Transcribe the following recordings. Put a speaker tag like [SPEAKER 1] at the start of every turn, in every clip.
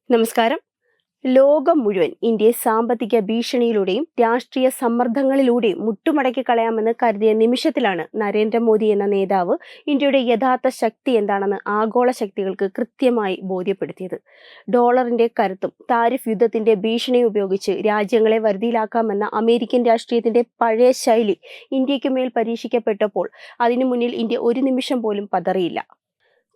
[SPEAKER 1] നമസ്കാരം. ലോകം മുഴുവൻ ഇന്ത്യയെ സാമ്പത്തിക ഭീഷണിയിലൂടെയും രാഷ്ട്രീയ സമ്മർദ്ദങ്ങളിലൂടെയും മുട്ടുമടക്കി കളയാമെന്ന് കരുതിയ നിമിഷത്തിലാണ് നരേന്ദ്രമോദി എന്ന നേതാവ് ഇന്ത്യയുടെ യഥാർത്ഥ ശക്തി എന്താണെന്ന് ആഗോള ശക്തികൾക്ക് കൃത്യമായി ബോധ്യപ്പെടുത്തിയത്. ഡോളറിന്റെ കരുത്തും താരിഫ് യുദ്ധത്തിന്റെ ഭീഷണിയും ഉപയോഗിച്ച് രാജ്യങ്ങളെ വരുതിയിലാക്കാമെന്ന അമേരിക്കൻ രാഷ്ട്രീയത്തിന്റെ പഴയ ശൈലി ഇന്ത്യയ്ക്ക് മേൽ പരീക്ഷിക്കപ്പെട്ടപ്പോൾ അതിനു മുന്നിൽ ഇന്ത്യ ഒരു നിമിഷം പോലും പതറിയില്ല.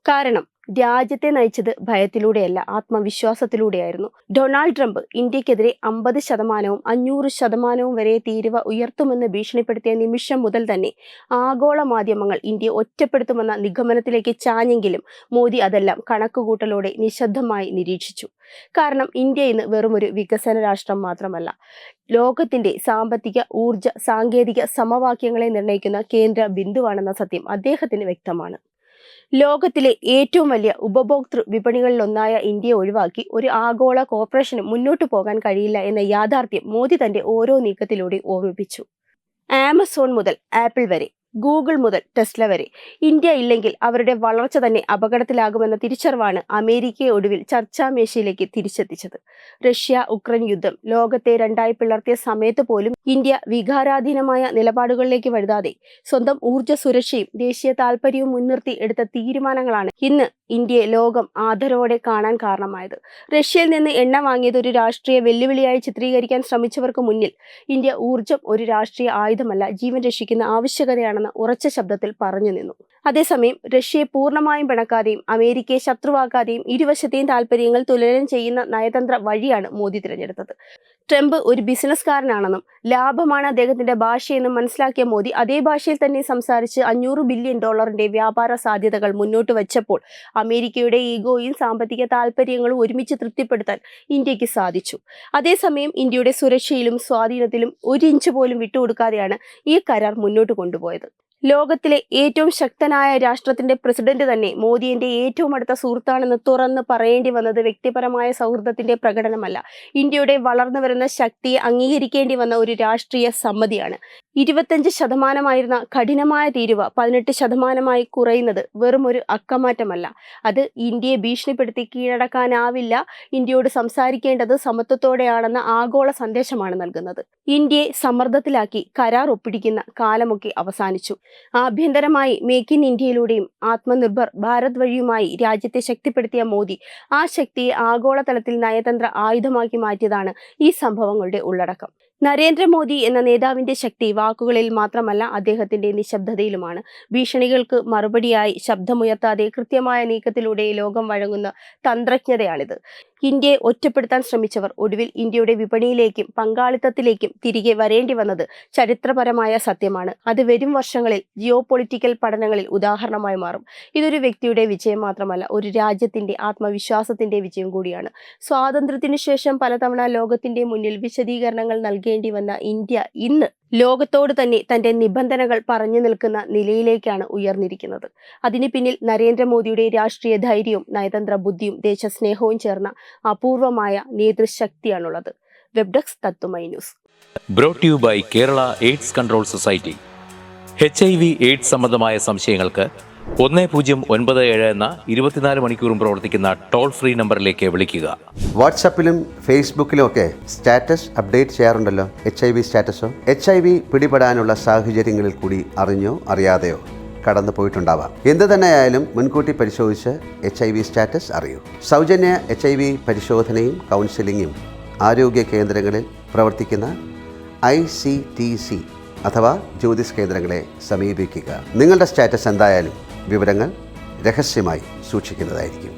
[SPEAKER 1] കാരണം രാജ്യത്തെ നയിച്ചത് ഭയത്തിലൂടെയല്ല, ആത്മവിശ്വാസത്തിലൂടെയായിരുന്നു. ഡൊണാൾഡ് ട്രംപ് ഇന്ത്യക്കെതിരെ 50%, 500% വരെ തീരുവ ഉയർത്തുമെന്ന് ഭീഷണിപ്പെടുത്തിയ നിമിഷം മുതൽ തന്നെ ആഗോള മാധ്യമങ്ങൾ ഇന്ത്യയെ ഒറ്റപ്പെടുത്തുമെന്ന നിഗമനത്തിലേക്ക് ചാഞ്ഞെങ്കിലും മോദി അതെല്ലാം കണക്കുകൂട്ടലോടെ നിശബ്ദമായി നിരീക്ഷിച്ചു. കാരണം ഇന്ത്യ ഇന്ന് വെറുമൊരു വികസന രാഷ്ട്രം മാത്രമല്ല, ലോകത്തിന്റെ സാമ്പത്തിക, ഊർജ, സാങ്കേതിക സമവാക്യങ്ങളെ നിർണ്ണയിക്കുന്ന കേന്ദ്ര ബിന്ദുവാണെന്ന സത്യം അദ്ദേഹത്തിന് വ്യക്തമാണ്. ലോകത്തിലെ ഏറ്റവും വലിയ ഉപഭോക്തൃ വിപണികളിലൊന്നായ ഇന്ത്യയെ ഒഴിവാക്കി ഒരു ആഗോള കോർപ്പറേഷന് മുന്നോട്ടു പോകാൻ കഴിയില്ല എന്ന യാഥാർത്ഥ്യം മോദി തന്റെ ഓരോ നീക്കത്തിലൂടെ ഓർമ്മിപ്പിച്ചു. ആമസോൺ മുതൽ ആപ്പിൾ വരെ, ഗൂഗിൾ മുതൽ ടെസ്ല വരെ, ഇന്ത്യ ഇല്ലെങ്കിൽ അവരുടെ വളർച്ച തന്നെ അപകടത്തിലാകുമെന്ന തിരിച്ചറിവാണ് അമേരിക്കയെ ഒടുവിൽ ചർച്ചാമേശയിലേക്ക് തിരിച്ചെത്തിച്ചത്. റഷ്യ ഉക്രൈൻ യുദ്ധം ലോകത്തെ രണ്ടായി പിളർത്തിയ സമയത്ത് പോലും ഇന്ത്യ വികാരാധീനമായ നിലപാടുകളിലേക്ക് വഴുതാതെ സ്വന്തം ഊർജ്ജ സുരക്ഷയും ദേശീയ താൽപര്യവും മുൻനിർത്തി എടുത്ത തീരുമാനങ്ങളാണ് ഇന്ന് ഇന്ത്യയെ ലോകം ആദരവോടെ കാണാൻ കാരണമായത്. റഷ്യയിൽ നിന്ന് എണ്ണ വാങ്ങിയത് ഒരു രാഷ്ട്രീയ വെല്ലുവിളിയായി ചിത്രീകരിക്കാൻ ശ്രമിച്ചവർക്ക് മുന്നിൽ ഇന്ത്യ ഊർജ്ജം ഒരു രാഷ്ട്രീയ ആയുധമല്ല, ജീവൻ രക്ഷിക്കുന്ന ആവശ്യകതയാണെന്ന് ഉറച്ച ശബ്ദത്തിൽ പറഞ്ഞു നിന്നു. അതേസമയം റഷ്യയെ പൂർണ്ണമായും പിണക്കാതെയും അമേരിക്കയെ ശത്രുവാക്കാതെയും ഇരുവശത്തെയും താൽപര്യങ്ങൾ തുലനം ചെയ്യുന്ന നയതന്ത്ര വഴിയാണ് മോദി തിരഞ്ഞെടുത്തത്. ട്രംപ് ഒരു ബിസിനസ്സുകാരനാണെന്നും ലാഭമാണ് അദ്ദേഹത്തിന്റെ ഭാഷയെന്നും മനസ്സിലാക്കിയ മോദി അതേ ഭാഷയിൽ തന്നെ സംസാരിച്ച് $500 ബില്യൺ വ്യാപാര സാധ്യതകൾ മുന്നോട്ട് വച്ചപ്പോൾ അമേരിക്കയുടെ ഈഗോയും സാമ്പത്തിക താൽപര്യങ്ങളും ഒരുമിച്ച് തൃപ്തിപ്പെടുത്താൻ ഇന്ത്യക്ക് സാധിച്ചു. അതേസമയം ഇന്ത്യയുടെ സുരക്ഷയിലും സ്വാധീനത്തിലും ഒരു ഇഞ്ച് പോലും വിട്ടുകൊടുക്കാതെയാണ് ഈ കരാർ മുന്നോട്ട് കൊണ്ടുപോയത്. ലോകത്തിലെ ഏറ്റവും ശക്തനായ രാഷ്ട്രത്തിന്റെ പ്രസിഡന്റ് തന്നെ മോദിയുടെ ഏറ്റവും അടുത്ത സുഹൃത്താണെന്ന് തുറന്ന് പറയേണ്ടി വന്നത് വ്യക്തിപരമായ സൗഹൃദത്തിന്റെ പ്രകടനമല്ല, ഇന്ത്യയുടെ വളർന്നു വരുന്ന ശക്തിയെ അംഗീകരിക്കേണ്ടി വന്ന ഒരു രാഷ്ട്രീയ സമ്മതിയാണ്. 25% കഠിനമായ തീരുവ 18% കുറയുന്നത് വെറും ഒരു അക്കമാറ്റമല്ല, അത് ഇന്ത്യയെ ഭീഷണിപ്പെടുത്തി കീഴടക്കാനാവില്ല, ഇന്ത്യയോട് സംസാരിക്കേണ്ടത് സമത്വത്തോടെയാണെന്ന ആഗോള സന്ദേശമാണ് നൽകുന്നത്. ഇന്ത്യയെ സമ്മർദ്ദത്തിലാക്കി കരാർ ഒപ്പിടിക്കുന്ന കാലമൊക്കെ അവസാനിച്ചു. ആഭ്യന്തരമായി മേക്ക് ഇൻ ഇന്ത്യയിലൂടെയും ആത്മനിർഭർ ഭാരത് വഴിയുമായി രാജ്യത്തെ ശക്തിപ്പെടുത്തിയ മോദി ആ ശക്തിയെ ആഗോളതലത്തിൽ നയതന്ത്ര ആയുധമാക്കി മാറ്റിയതാണ് ഈ സംഭവങ്ങളുടെ ഉള്ളടക്കം. നരേന്ദ്രമോദി എന്ന നേതാവിന്റെ ശക്തി വാക്കുകളിൽ മാത്രമല്ല, അദ്ദേഹത്തിന്റെ നിശബ്ദതയിലുമാണ്. ഭീഷണികൾക്ക് മറുപടിയായി ശബ്ദമുയർത്താതെ കൃത്യമായ നീക്കത്തിലൂടെ ലോകം വഴങ്ങുന്ന തന്ത്രജ്ഞതയാണിത്. ഇന്ത്യയെ ഒറ്റപ്പെടുത്താൻ ശ്രമിച്ചവർ ഒടുവിൽ ഇന്ത്യയുടെ വിപണിയിലേക്കും പങ്കാളിത്തത്തിലേക്കും തിരികെ വരേണ്ടി വന്നത് ചരിത്രപരമായ സത്യമാണ്. അത് വരും വർഷങ്ങളിൽ ജിയോ പൊളിറ്റിക്കൽ പഠനങ്ങളിൽ ഉദാഹരണമായി മാറും. ഇതൊരു വ്യക്തിയുടെ വിജയം മാത്രമല്ല, ഒരു രാജ്യത്തിന്റെ ആത്മവിശ്വാസത്തിന്റെ വിജയം കൂടിയാണ്. സ്വാതന്ത്ര്യത്തിനു ശേഷം പലതവണ ലോകത്തിന്റെ മുന്നിൽ വിശദീകരണങ്ങൾ നൽകേണ്ടി വന്ന ഇന്ത്യ ഇന്ന് ലോകത്തോട് തന്നെ തന്റെ നിബന്ധനകൾ പറഞ്ഞു നിൽക്കുന്ന നിലയിലേക്കാണ് ഉയർന്നിരിക്കുന്നത്. അതിന് പിന്നിൽ നരേന്ദ്രമോദിയുടെ രാഷ്ട്രീയ ധൈര്യവും നയതന്ത്ര ബുദ്ധിയും ദേശസ്നേഹവും ചേർന്ന അപൂർവമായ നേതൃശക്തിയാണുള്ളത്. വെബ് ഡെസ്ക് തത്തുമൈ news.
[SPEAKER 2] Brought you by Kerala AIDS control society. HIV AIDS സംബന്ധമായ സംശയങ്ങൾക്ക് 1097 എന്ന 24 മണിക്കൂറും പ്രവർത്തിക്കുന്ന ടോൾ ഫ്രീ നമ്പറിലേക്ക് വിളിക്കുക.
[SPEAKER 3] വാട്സാപ്പിലും ഫേസ്ബുക്കിലും ഒക്കെ സ്റ്റാറ്റസ് അപ്ഡേറ്റ് ചെയ്യാറുണ്ടല്ലോ. HIV സ്റ്റാറ്റസോ HIV പിടിപെടാനുള്ള സാഹചര്യങ്ങളിൽ കൂടി അറിഞ്ഞോ അറിയാതെയോ കടന്നു പോയിട്ടുണ്ടാവാം. എന്ത് തന്നെയായാലും മുൻകൂട്ടി പരിശോധിച്ച് HIV സ്റ്റാറ്റസ് അറിയൂ. സൗജന്യ HIV പരിശോധനയും കൗൺസിലിങ്ങും ആരോഗ്യ കേന്ദ്രങ്ങളിൽ പ്രവർത്തിക്കുന്ന ICTC അഥവാ ജ്യോതിസ് കേന്ദ്രങ്ങളെ സമീപിക്കുക. നിങ്ങളുടെ സ്റ്റാറ്റസ് എന്തായാലും വിവരങ്ങൾ രഹസ്യമായി സൂക്ഷിക്കുന്നതായിരിക്കും.